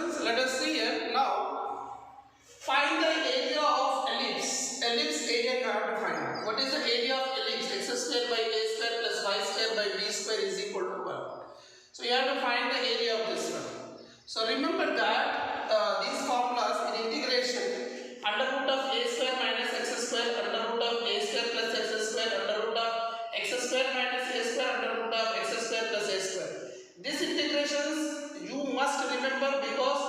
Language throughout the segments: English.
students, let us see here now. Find the area of ellipse. Ellipse area you have to find. What is the area of ellipse? X square by a square plus y square by b square is equal to 1. So you have to find the area of this one. So remember that these formulas in integration, under root of a square minus x square, under root of a square plus x square, under root of x square minus a square, under root of x square plus a square. These integrations you must remember because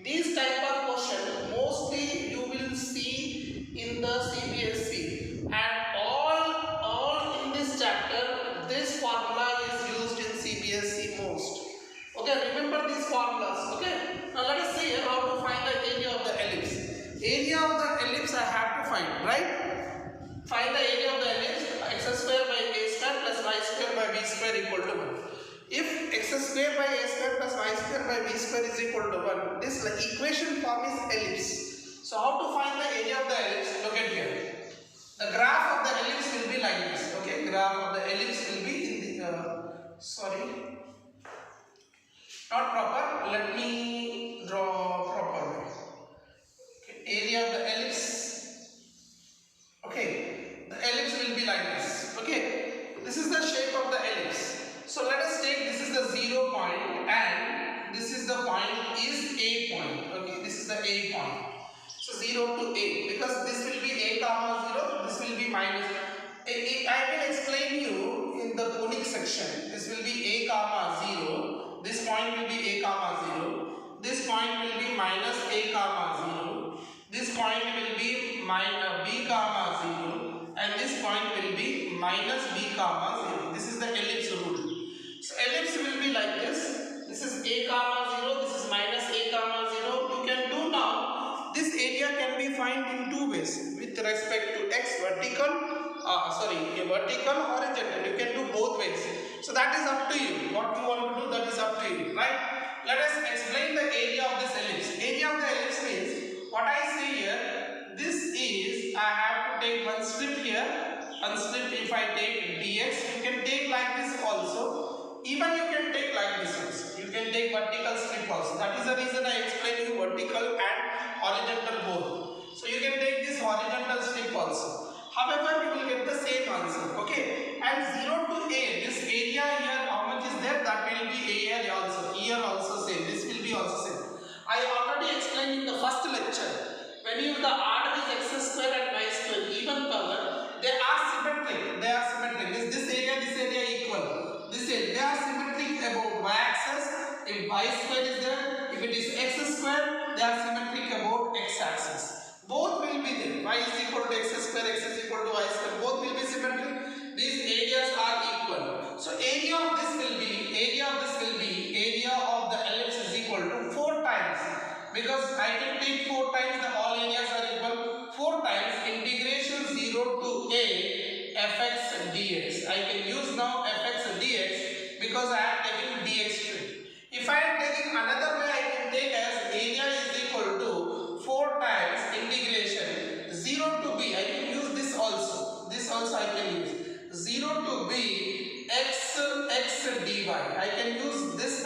these type of question mostly you will see in the CBSE, and all in this chapter this formula is used in CBSE most. Okay, remember these formulas. Okay, now let us see how to find the area of the ellipse. Area of the ellipse I have to find, right? Find the area of the ellipse. X square by a square plus y square by b square equal to 1. If x square by a square plus y square by b square is equal to 1, this equation form is ellipse. So how to find the area of the ellipse? Look at here. The graph of the ellipse will be like this. Okay, graph of the ellipse will be in the not proper. Let me draw properly. Okay, area of the ellipse. Okay, the ellipse will be like this. Okay, this is the shape of the ellipse. So let us take this is the 0 point and this is the point is A point. Okay, this is the A point. So 0 to A, because this will be A comma 0, this will be minus. I will explain you in the conic section. This will be A comma 0. This point will be A comma 0. This point will be minus A comma 0. This point will be minus B comma 0. And this point will be minus B comma 0. This is the ellipse rule. So ellipse will be like this. This is A comma 0. This is minus A comma 0. You can do now. This area can be found in two ways with respect to x vertical. Vertical, horizontal. You can do both ways. So that is up to you. What you want to do, that is up to you, right? Let us explain the area of this ellipse. Area of the ellipse means what I say here. This is I have to take one strip here. One strip. If I take dx, you can take like this also. Even you can take like this also. You can take vertical strip also. That is the reason I explained you vertical and horizontal both. So you can take this horizontal strip also. However, you will get the same answer. Okay. And 0 to A, this area here, how much is there? That will be A here also. Here also same. This will be also same. I already explained in the first lecture. When you the order is x square and y square even power, they are symmetric. They are symmetric. This area equal. This area, they are symmetric about y axis. If y square is there, if it is x square, they are symmetric about x axis. Both will be there. Y is equal to x square, x is equal to y square. Both will be symmetric. These areas are equal. So area of this will be area of the ellipse is equal to 4 times. Because I can take 4 times the all areas are equal. 4 times integration 0 to a fx dx. I can use now fx dx because I am taking dx strip. If I am taking another way, I can take as area is equal to 4 times integration 0 to b. I can use this also. This also I can use 0 to b x dy. I can use this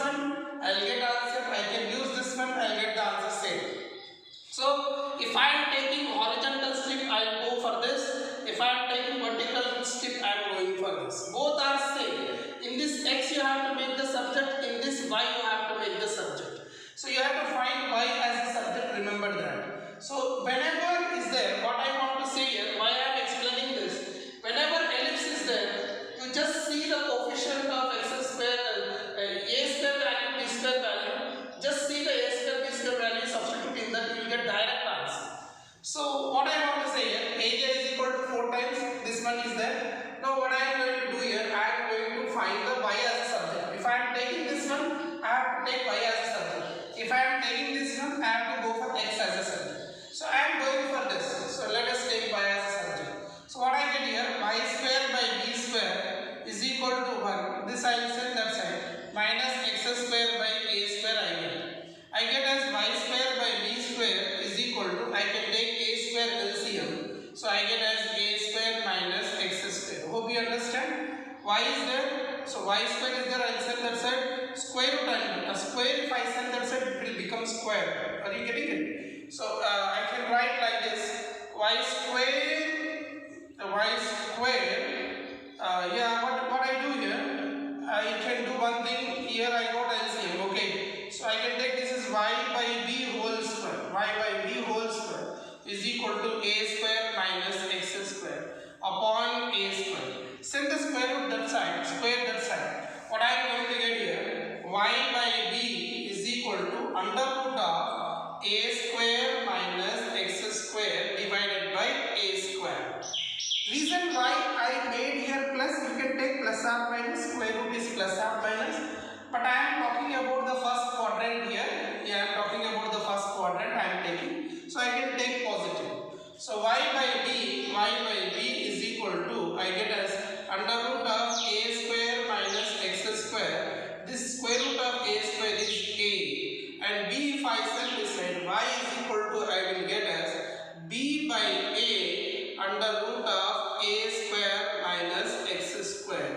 you getting it? So I can write like this: y square. Yeah, what I do here? I can do one thing. Here I got LCM. Okay, so I can take this as y by b whole square. Y by b whole square is equal to a square minus x square upon a square. Send the square root that side. Square that side. What I am going to get here? Y by b is equal to under root of a square minus x square divided by a square. Reason why I made here plus, you can take plus or minus, square root is plus or minus, but I am talking about the first quadrant here. Yeah, I am talking about the first quadrant I am taking, so I can take positive. So y by b is equal to, I get as under root of a square minus x square. This square root of a square is a, and b if I send this side, y is equal to, I will get as b by a under root of a square minus x square.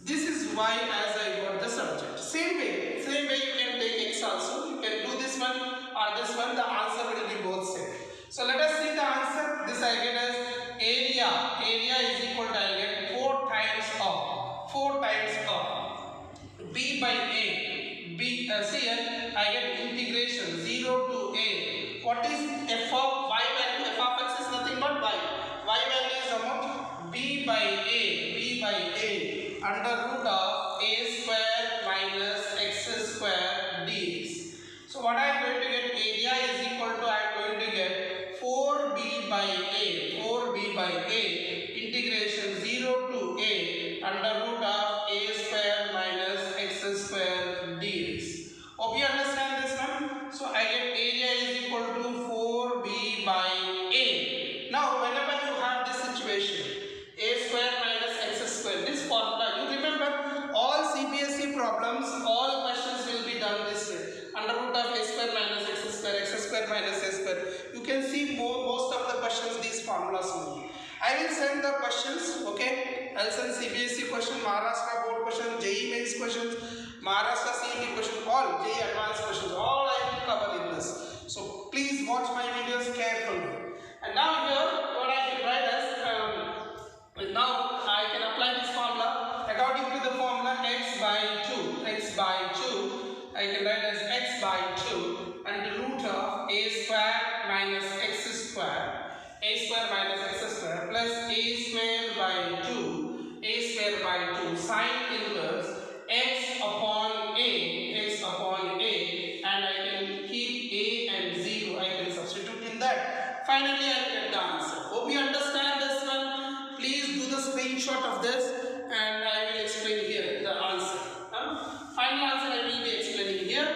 This is y as I got the subject. Same way you can take x also. You can do this one or this one. The answer will be both same. So let us see the answer. This I get as area. Area is equal to, I get 4 times of b by a. See here I get integration 0 to a. What is f of y value? F of x is nothing but y. Y value is about b by a under root of a square minus x square dx. So what I am going to get, area is equal to, I am going to get 4b by a integration 0 to a under root of a square minus x square dx. Hope you understand this one. So I get area is equal to 4b by a. Now whenever you have this situation, a square minus x square, this formula, you remember all CBSE problems, all questions will be done this way. Under root of a square minus x square minus a square. You can see most of the questions these formulas only. I will send the questions, okay? I'll send CBSE question, Maharashtra board question, JEE mains questions, Maharashtra CET question, all JEE advanced questions, all I will cover in this. So please watch my videos carefully. And now here, what I can write as, now I can apply this formula. According to the formula x by 2, I can write as x by 2 and the root of a square minus x square plus a square by 2 sine inverse x upon a, and I can keep a and 0, I can substitute in that. Finally I will get the answer. Hope you understand this one. Please do the screenshot of this and I will explain here the answer. Final answer I will be explaining here.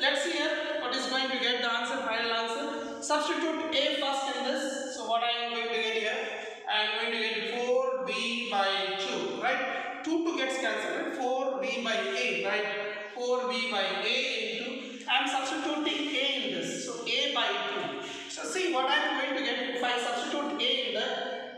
Let's see here what is going to get the answer, final answer. Substitute a first in this. So what I am going to get here? I am going to get 4b by 2, right? 2 gets cancelled, 4b by a, right? 4b by a into, I am substituting a in this, so a by 2. So see what I am going to get if I substitute a in the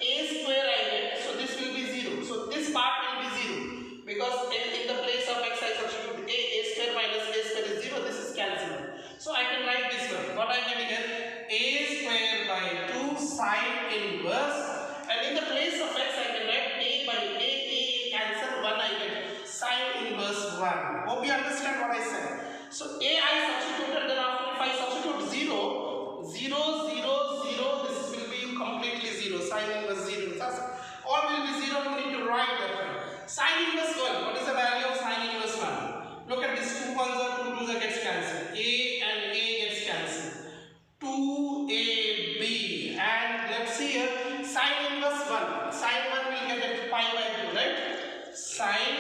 a square I get, so this will be 0. So this part will be 0 because in the place of x I substitute a square minus a square is 0, this is cancelled. So I can write this one. What I am going to get? A square by 2 sine inverse, and in the place of x I can write a by a cancel, 1 I get sine inverse 1. Hope you understand what I said. So a I substituted, then after if I substitute 0, 0, 0, 0, this will be completely 0, sine inverse 0. All will be 0, no need to write that one. Sine inverse 1, what is the value of sine inverse 1? Look at this, 2 ones are 2 2s gets cancelled. A and A gets cancelled. 2AB, and let's see here, sine inverse 1. Sine 1 will get it pi by 2, right? Sine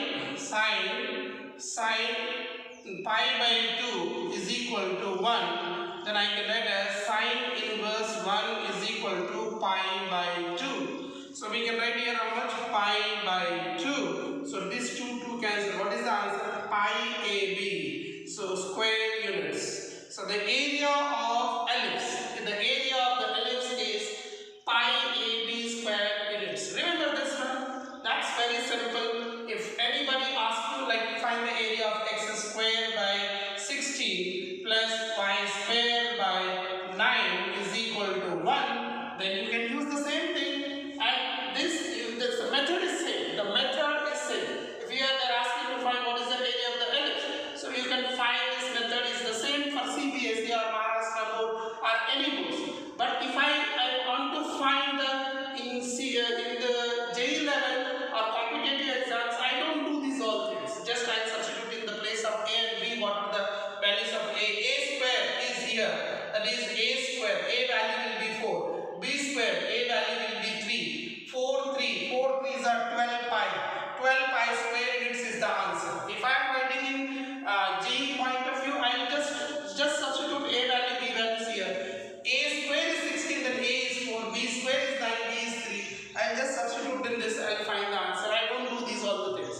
pi by 2 is equal to 1. Then I can write as sine inverse 1 is equal to pi by 2. So we can write here how much? Pi by 2. So this 2 cancel. What is the answer? Pi AB. So square units. So the area of the ellipse is pi AB square units. Remember this one? That's very simple. If anybody asks you like find the area of x square by 16 plus y square by here. That is a square. A value will be 4. B square. A value will be 3. 4 3s are 12 pi. 12 pi square units is the answer. If I am writing in G point of view, I will just substitute A value, B values here. A square is 16, then A is 4. B square is 9, B is 3. I will just substitute in this. I will find the answer. I don't do these all the things.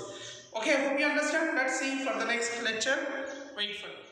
Okay, I hope you understand. Let's see for the next lecture. Wait for me.